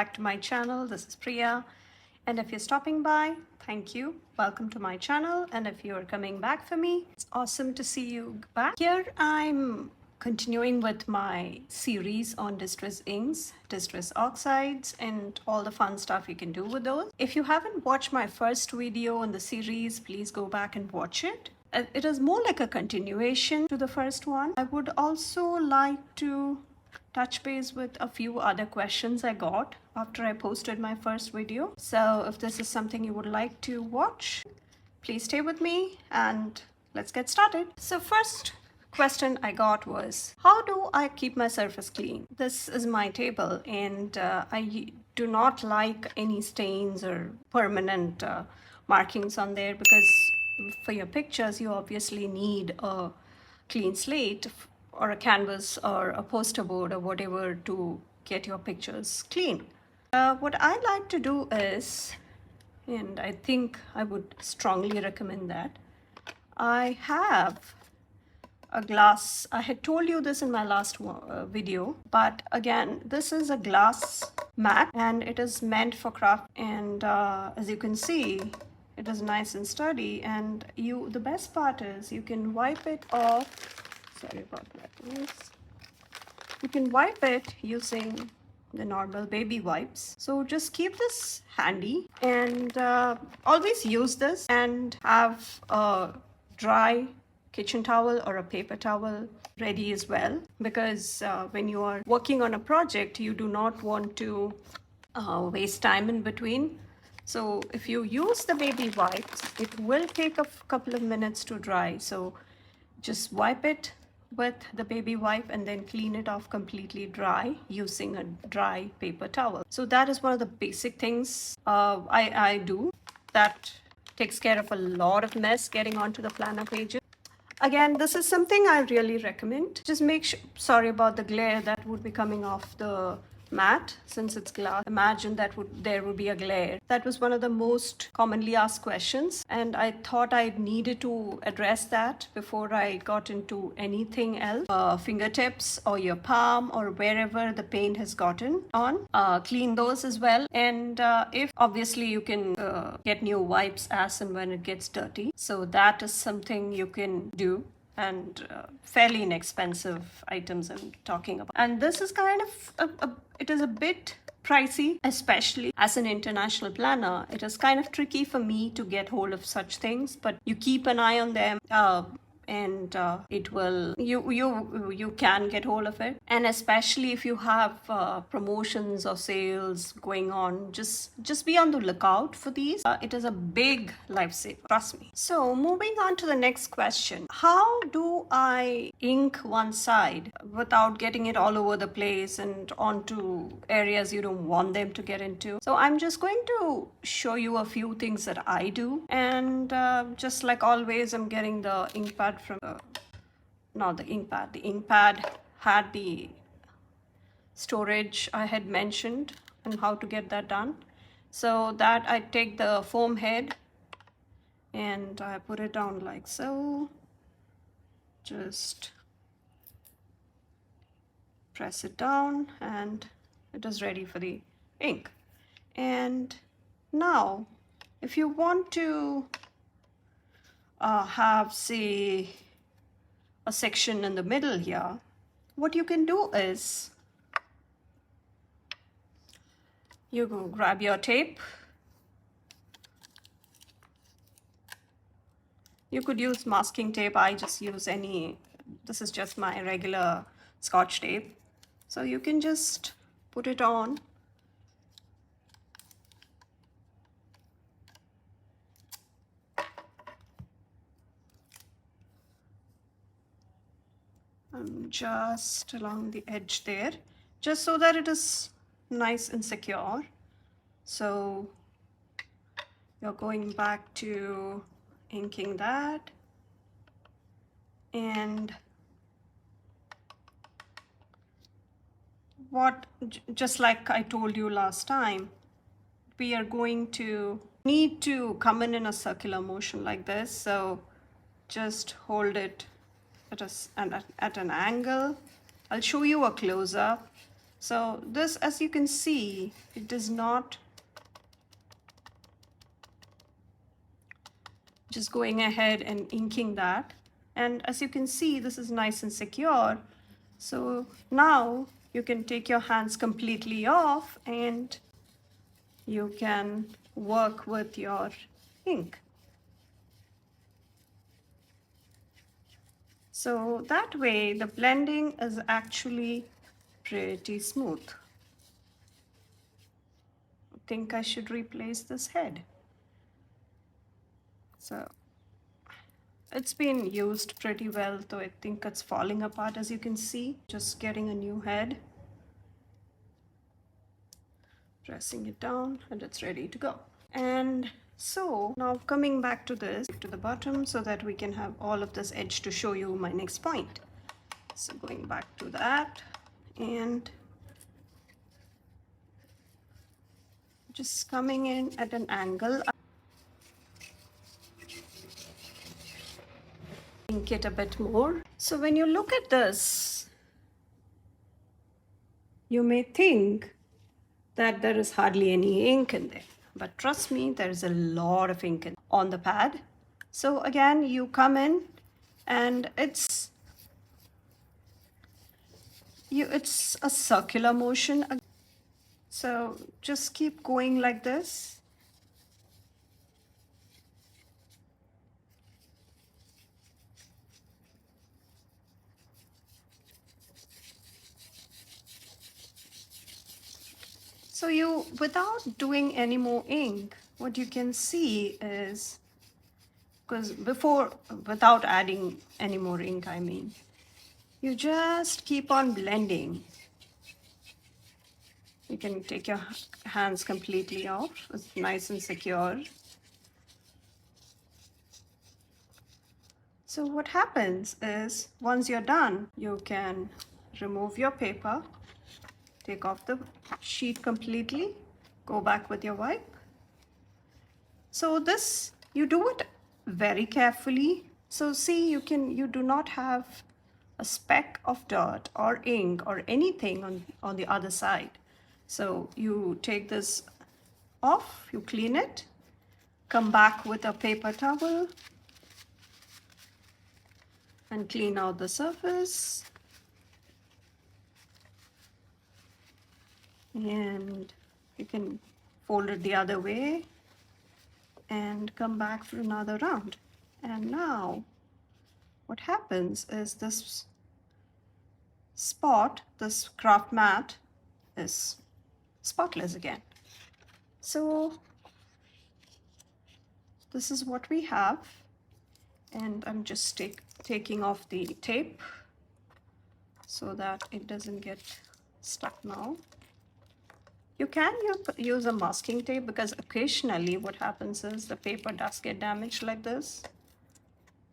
back to my channel. This is Priya, and if you're stopping by, thank you. Welcome to my channel, and if you're coming back for me, it's awesome to see you back. Here I'm continuing with my series on distress inks, distress oxides, and all the fun stuff you can do with those. If you haven't watched my first video on the series, please go back and watch it. It is more like a continuation to the first one. I would also like to touch base with a few other questions I got after I posted my first video. So if this is something you would like to watch, please stay with me and let's get started. So first question I got was, how do I keep my surface clean? This is my table, and I do not like any stains or permanent markings on there, because for your pictures you obviously need a clean slate or a canvas or a poster board or whatever to get your pictures clean. What I like to do is, and I think I would strongly recommend that, I have a glass. I had told you this in my last video, but again, this is a glass mat and it is meant for craft, and as you can see, it is nice and sturdy, and the best part is you can wipe it off. Sorry about that. You can wipe it using the normal baby wipes. So just keep this handy, and always use this, and have a dry kitchen towel or a paper towel ready as well, because when you are working on a project, you do not want to waste time in between. So if you use the baby wipes, it will take a couple of minutes to dry. So just wipe it with the baby wipe and then clean it off completely dry using a dry paper towel. So that is one of the basic things I do. That takes care of a lot of mess getting onto the planner pages. Again, this is something I really recommend. Just make sure, sorry about the glare that would be coming off the mat since it's glass. Imagine that there would be a glare. That was one of the most commonly asked questions, and I thought I needed to address that before I got into anything else. Fingertips or your palm or wherever the paint has gotten on, clean those as well. And if obviously you can get new wipes as and when it gets dirty, so that is something you can do, and fairly inexpensive items I'm talking about. And this is kind of it is a bit pricey, especially as an international planner. It is kind of tricky for me to get hold of such things, but you keep an eye on them, and it will, you can get hold of it. And especially if you have promotions or sales going on, just be on the lookout for these. It is a big lifesaver, trust me. So moving on to the next question, how do I ink one side without getting it all over the place and onto areas you don't want them to get into? So I'm just going to show you a few things that I do, and just like always, I'm getting the ink pad from not the ink pad. The ink pad had the storage I had mentioned and how to get that done. So that I take the foam head and I put it down like so. Just press it down and it is ready for the ink. And now if you want to have, say, a section in the middle here, what you can do is you go grab your tape. You could use masking tape. I just use this is just my regular Scotch tape. So you can just put it on. Just along the edge there, just so that it is nice and secure. So you're going back to inking that, and just like I told you last time, we are going to need to come in a circular motion like this. So just hold it at an angle. I'll show you a close-up So this, as you can see, it does not just going ahead and inking that. And as you can see, this is nice and secure. So now you can take your hands completely off and you can work with your ink. So that way the blending is actually pretty smooth. I think I should replace this head. So it's been used pretty well, though I think it's falling apart, as you can see. Just getting a new head, pressing it down, and it's ready to go. And so now coming back to this, to the bottom, so that we can have all of this edge to show you my next point. So going back to that and just coming in at an angle. Ink it a bit more. So when you look at this, you may think that there is hardly any ink in there, but trust me, there is a lot of ink on the pad. So again, you come in and it's a circular motion. So just keep going like this. So you, without doing any more ink, what you can see is, because before, without adding any more ink, I mean, you just keep on blending. You can take your hands completely off. It's nice and secure. So what happens is, once you're done, you can remove your paper, take off the sheet completely, go back with your wipe. So this, you do it very carefully. So see, you do not have a speck of dirt or ink or anything on the other side. So you take this off, you clean it, come back with a paper towel and clean out the surface. And you can fold it the other way and come back for another round. And now what happens is this spot, this craft mat, is spotless again. So this is what we have, and I'm just taking off the tape so that it doesn't get stuck now. You can use a masking tape, because occasionally what happens is the paper does get damaged like this.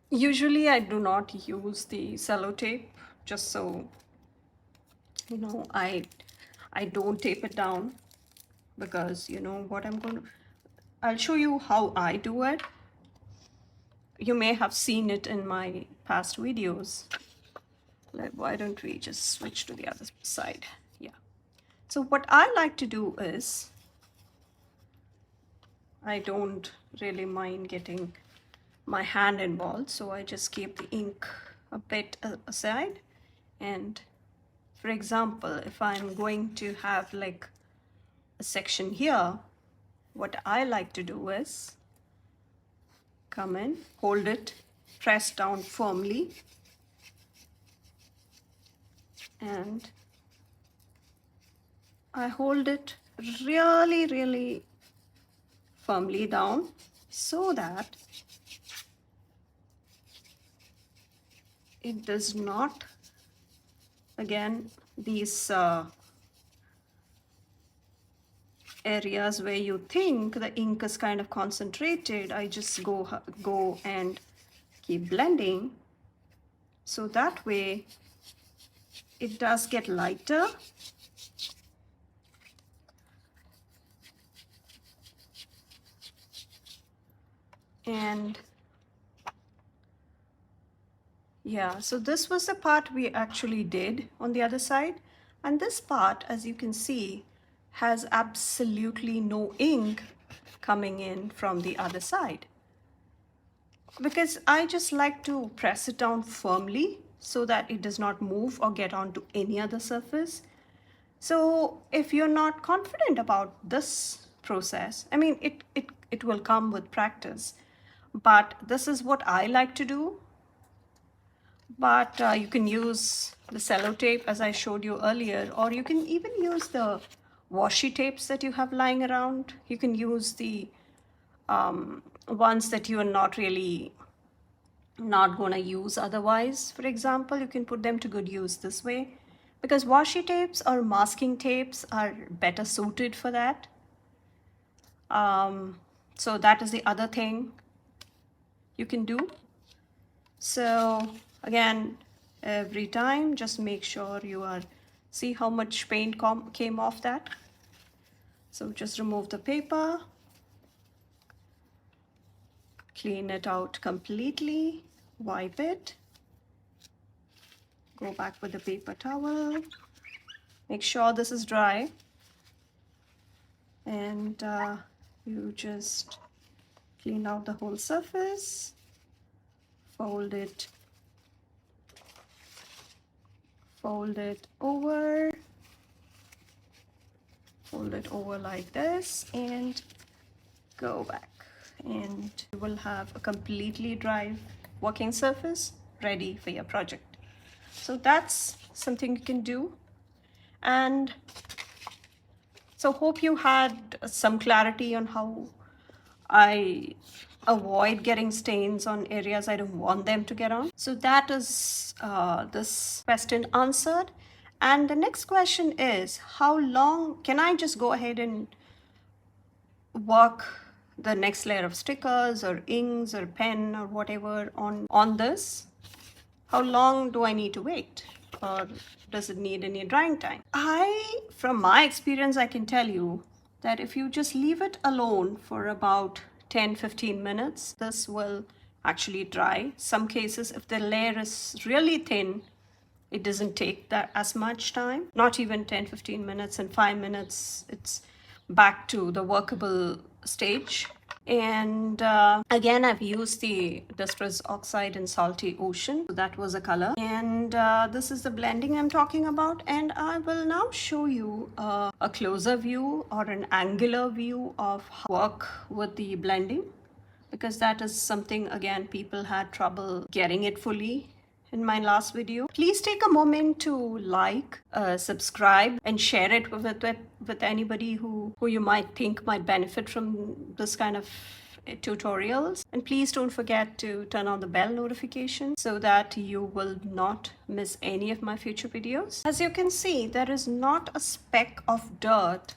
Usually I do not use the cello tape, just so you know, I don't tape it down, because you know what I'll show you how I do it. You may have seen it in my past videos. Like, why don't we just switch to the other side? Yeah. So what I like to do is, I don't really mind getting my hand involved, so I just keep the ink a bit aside. And for example, if I'm going to have like a section here, what I like to do is come in, hold it, press down firmly, and I hold it really, really firmly down so that it does not, again, these areas where you think the ink is kind of concentrated, I just go and keep blending, so that way it does get lighter. And yeah, so this was the part we actually did on the other side. And this part, as you can see, has absolutely no ink coming in from the other side, because I just like to press it down firmly so that it does not move or get onto any other surface. So if you're not confident about this process, I mean, it will come with practice, but this is what I like to do. But you can use the sellotape as I showed you earlier, or you can even use the washi tapes that you have lying around. You can use the ones that you are not going to use otherwise. For example, you can put them to good use this way, because washi tapes or masking tapes are better suited for that. So that is the other thing you can do. So again, every time just make sure you are, see how much paint came off that. So just remove the paper, clean it out completely, wipe it, go back with the paper towel, make sure this is dry, and you just clean out the whole surface, fold it over, fold it over like this, and go back, and you will have a completely dry working surface ready for your project. So that's something you can do. And so hope you had some clarity on how I avoid getting stains on areas I don't want them to get on. So that is this question answered. And the next question is, how long can I just go ahead and work the next layer of stickers or inks or pen or whatever on this? How long do I need to wait, or does it need any drying time? From my experience, I can tell you that if you just leave it alone for about 10-15 minutes, this will actually dry. Some cases, if the layer is really thin, it doesn't take that as much time. Not even 10-15 minutes, and 5 minutes it's back to the workable stage. And again, I've used the Distress Oxide in Salty Ocean. So that was a color. And this is the blending I'm talking about. And I will now show you a closer view or an angular view of work with the blending, because that is something, again, people had trouble getting it fully in my last video. Please take a moment to like, subscribe, and share it with anybody who you might think might benefit from this kind of tutorials. And please don't forget to turn on the bell notification so that you will not miss any of my future videos. As you can see, there is not a speck of dirt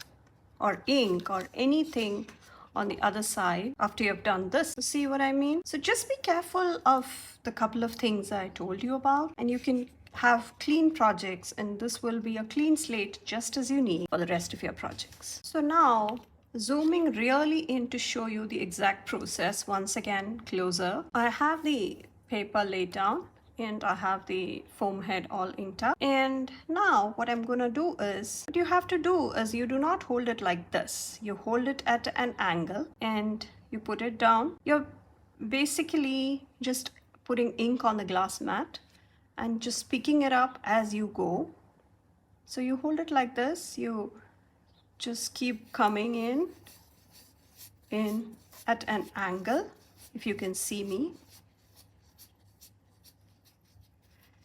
or ink or anything on the other side after you've done this. See what I mean? So just be careful of the couple of things I told you about, and you can have clean projects, and this will be a clean slate just as you need for the rest of your projects. So now, zooming really in to show you the exact process once again closer. I have the paper laid down, and I have the foam head all inked up. And now what I'm gonna do is, what you have to do is, you do not hold it like this. You hold it at an angle and you put it down. You're basically just putting ink on the glass mat and just picking it up as you go. So you hold it like this, you just keep coming in at an angle, if you can see me.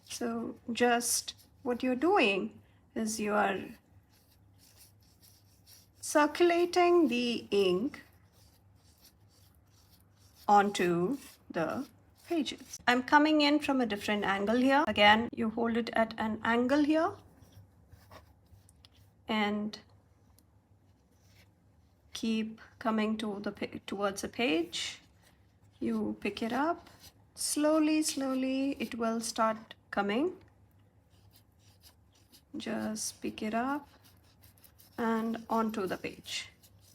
So just what you're doing is you are circulating the ink onto the pages. I'm coming in from a different angle here. Again, you hold it at an angle here and keep coming towards the page. You pick it up. Slowly, it will start coming. Just pick it up and onto the page.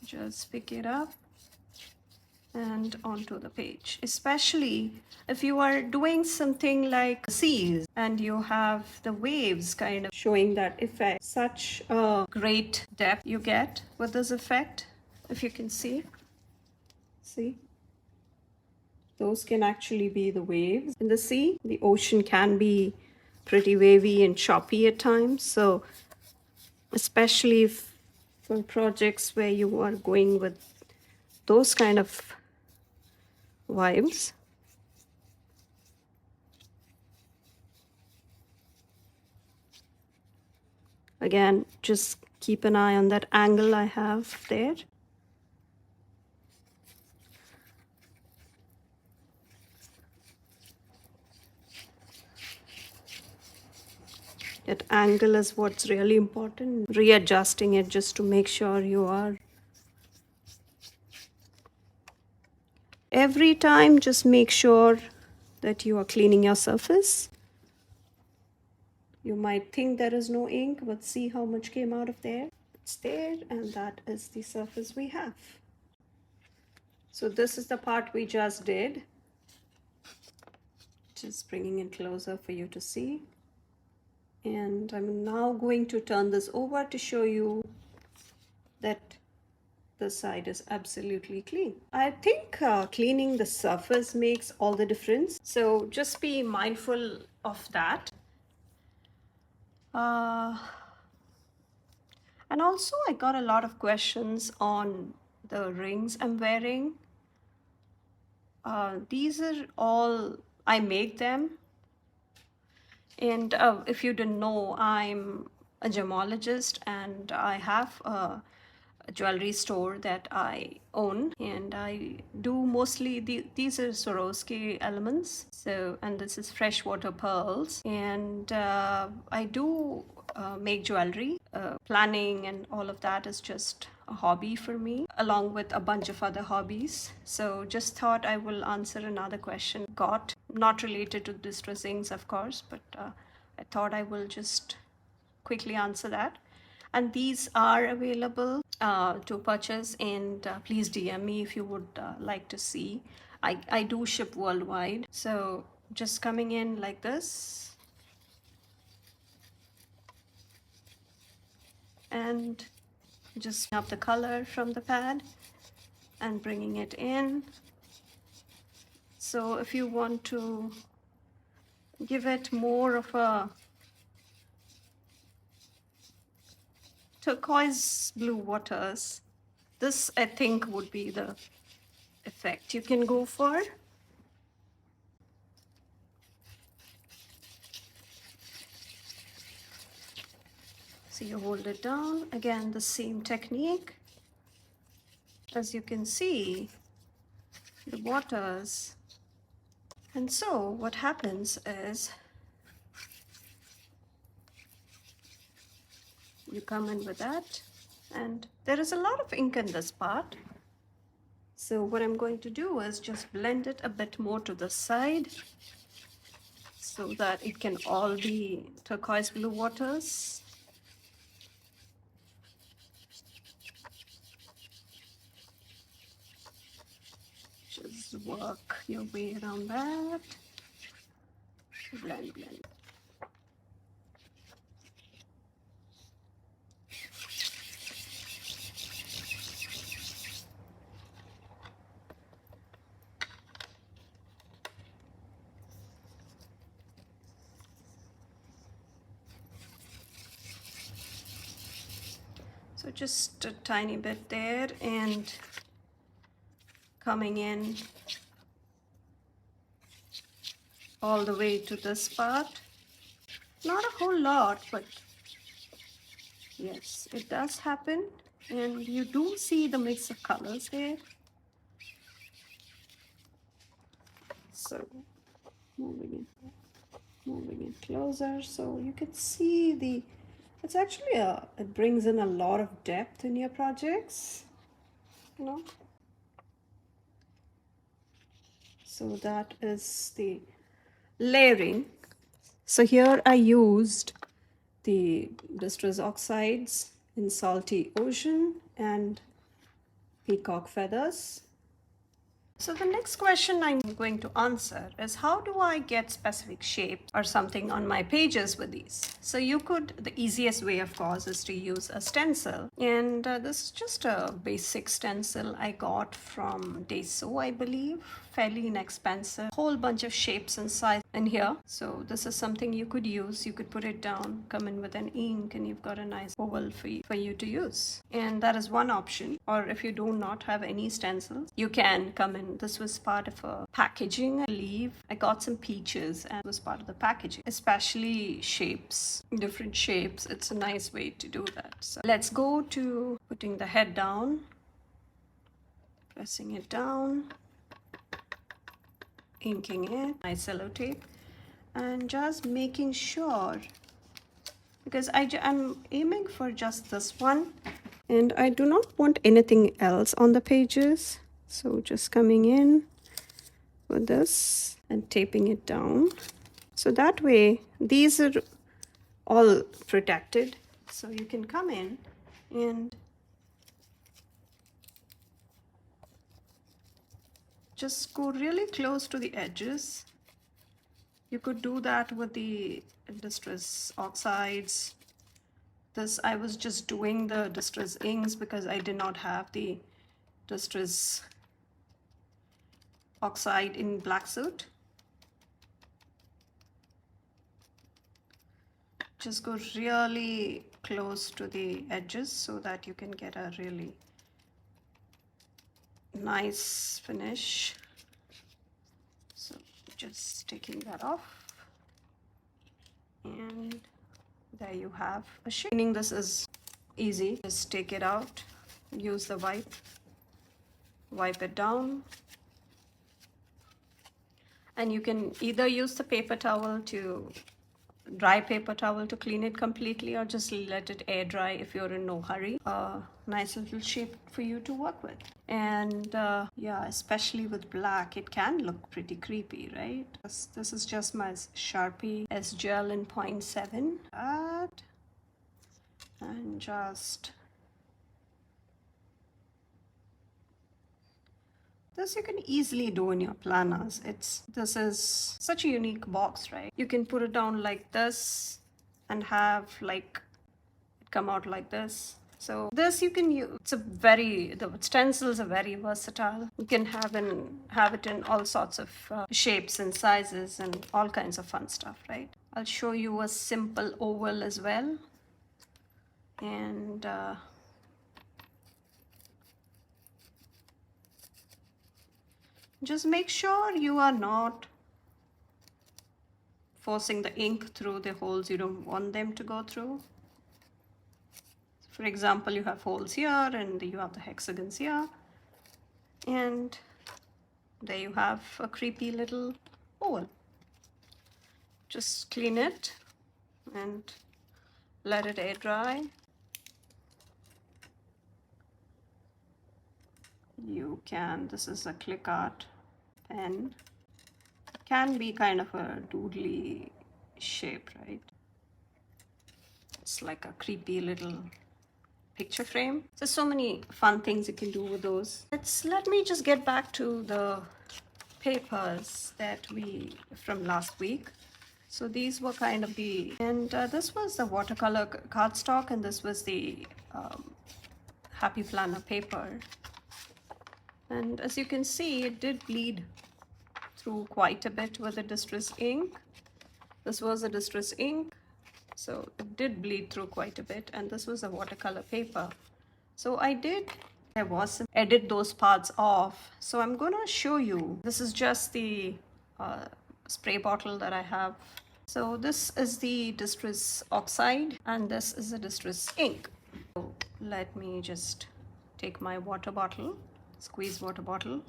Just pick it up and onto the page, especially if you are doing something like seas and you have the waves kind of showing that effect. Such a great depth you get with this effect. If you can see those can actually be the waves in the sea. The ocean can be pretty wavy and choppy at times, so especially if for projects where you are going with those kind of vibes. Again, just keep an eye on that angle I have there. That angle is what's really important. Readjusting it just to make sure you are. Every time, just make sure that you are cleaning your surface. You might think there is no ink, but see how much came out of there. It's there, and that is the surface we have. So this is the part we just did. Just bringing it closer for you to see. And I'm now going to turn this over to show you that the side is absolutely clean. I think cleaning the surface makes all the difference. So just be mindful of that. And also I got a lot of questions on the rings I'm wearing. These are all, I make them. And if you didn't know, I'm a gemologist and I have a jewelry store that I own, and I do mostly these are Swarovski elements. So, and this is freshwater pearls, and I do make jewelry. Planning and all of that is just a hobby for me, along with a bunch of other hobbies. So just thought I will answer another question got, not related to distressings of course, but I thought I will just quickly answer that. And these are available to purchase, and please DM me if you would like to see. I do ship worldwide, so just coming in like this and just up the color from the pad and bringing it in. So if you want to give it more of a turquoise blue waters, this I think would be the effect you can go for. So you hold it down, again the same technique. As you can see, the waters. And so what happens is you come in with that, and there is a lot of ink in this part. So what I'm going to do is just blend it a bit more to the side so that it can all be turquoise blue waters. Just work your way around that. Blend, blend. So just a tiny bit there, and coming in all the way to this part. Not a whole lot, but yes, it does happen. And you do see the mix of colors here. So moving it closer so you can see the, it's actually it brings in a lot of depth in your projects, you know. So that is the layering. So here I used the distress oxides in salty ocean and peacock feathers. So the next question I'm going to answer is, how do I get specific shape or something on my pages with these? So you could, the easiest way of course is to use a stencil, and this is just a basic stencil I got from Daiso, I believe, fairly inexpensive, whole bunch of shapes and size in here. So this is something you could use. You could put it down, come in with an ink, and you've got a nice oval for you to use. And that is one option. Or if you do not have any stencils, you can come in. This was part of a packaging, I believe. I got some peaches and it was part of the packaging, especially shapes, different shapes. It's a nice way to do that. So let's go to putting the head down, pressing it down, inking it, nice sellotape, and just making sure, because I'm aiming for just this one and I do not want anything else on the pages. So just coming in with this and taping it down. So that way these are all protected. So you can come in and just go really close to the edges. You could do that with the Distress Oxides. This, I was just doing the Distress inks because I did not have the Distress Oxide in black suit. Just go really close to the edges so that you can get a really nice finish. So just taking that off, and there you have a shape. Meaning this is easy. Just take it out, use the wipe it down, and you can either use the paper towel to dry paper towel to clean it completely, or just let it air dry if you're in no hurry. A nice little shape for you to work with. And yeah, especially with black, it can look pretty creepy, right? This is just my Sharpie S gel in 0.7. And just this you can easily do in your planners. This is such a unique box, right? You can put it down like this and have like it come out like this. So this you can use. The stencils are very versatile. You can have it in all sorts of shapes and sizes and all kinds of fun stuff, right? I'll show you a simple oval as well. And just make sure you are not forcing the ink through the holes you don't want them to go through. For example, you have holes here and you have the hexagons here, and there you have a creepy little oval. Just clean it and let it air dry. You can, this is a click art pen. It can be kind of a doodly shape, right? It's like a creepy little picture frame. There's so many fun things you can do with those. Let me just get back to the papers that from last week. So these were kind of this was the watercolor cardstock, and this was the Happy Planner paper. And as you can see, it did bleed through quite a bit with the Distress ink. This was a Distress ink, so it did bleed through quite a bit, and this was a watercolor paper. So I was edit those parts off. So I'm gonna show you. This is just the spray bottle that I have. So this is the Distress Oxide, and this is the Distress ink. So let me just take my water bottle, squeeze water bottle.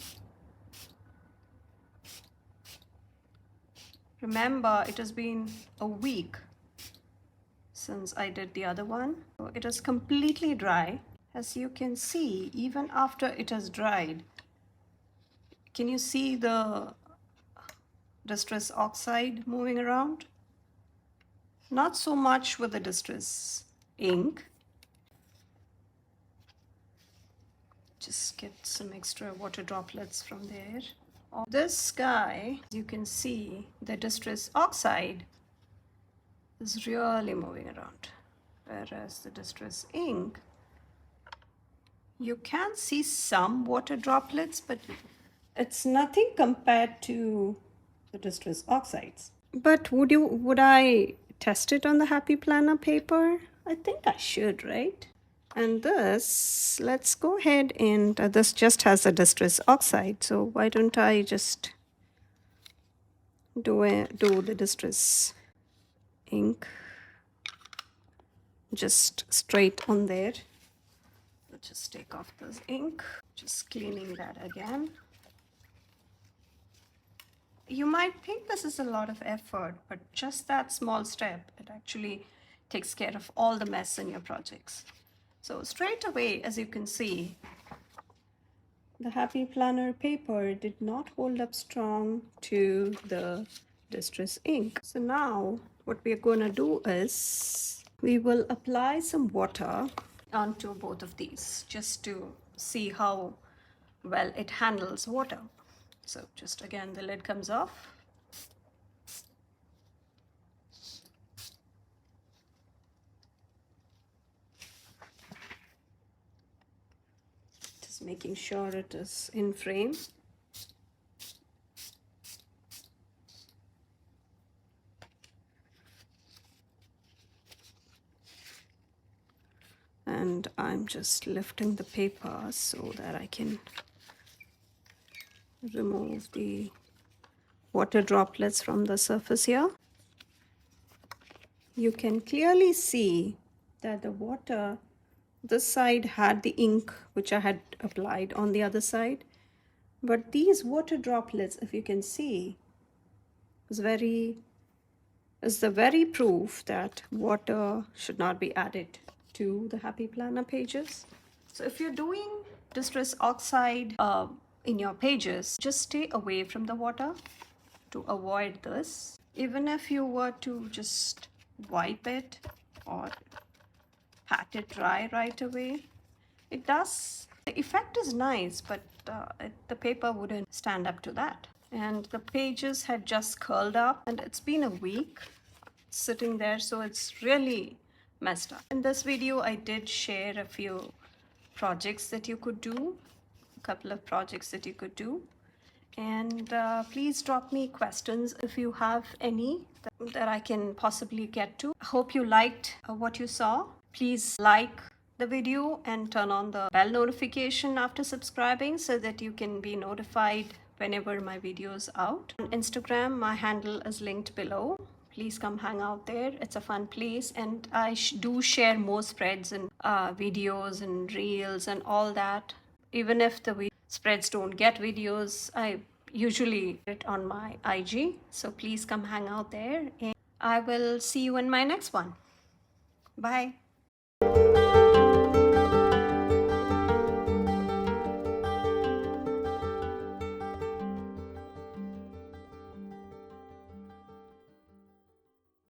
Remember, it has been a week since I did the other one. So it is completely dry. As you can see, even after it has dried, can you see the Distress Oxide moving around? Not so much with the Distress ink. just get some extra water droplets from there. This guy, you can see the distress oxide is really moving around, whereas the distress ink, you can see some water droplets, but it's nothing compared to the distress oxides. But would I test it on the Happy Planner paper? I think I should, right? And this, let's go ahead and this just has a distress oxide, so why don't I just do the distress ink just straight on there. Let's just take off this ink, just cleaning that again. You might think this is a lot of effort, but just that small step, it actually takes care of all the mess in your projects. So straight away, as you can see, the Happy Planner paper did not hold up strong to the distress ink. So now what we're going to do is we will apply some water onto both of these just to see how well it handles water. So just again, the lid comes off. Just making sure it is in frame. And I'm just lifting the paper so that I can remove the water droplets from the surface here. You can clearly see that the water, this side had the ink which I had applied on the other side, but these water droplets, if you can see, is the very proof that water should not be added to the Happy Planner pages. So if you're doing distress oxide in your pages, just stay away from the water to avoid this. Even if you were to just wipe it or pat it dry right away, the effect is nice, but the paper wouldn't stand up to that. And the pages had just curled up, and it's been a week sitting there, so it's really messed up. In this video, I did share a few projects that you could do, a couple of projects that you could do. And please drop me questions if you have any that I can possibly get to. I hope you liked what you saw. Please like the video and turn on the bell notification after subscribing so that you can be notified whenever my videos out. On Instagram, my handle is linked below. Please come hang out there. It's a fun place, and I do share more spreads and videos and reels and all that. Even if the spreads don't get videos, I usually put it on my IG. So please come hang out there, and I will see you in my next one. Bye.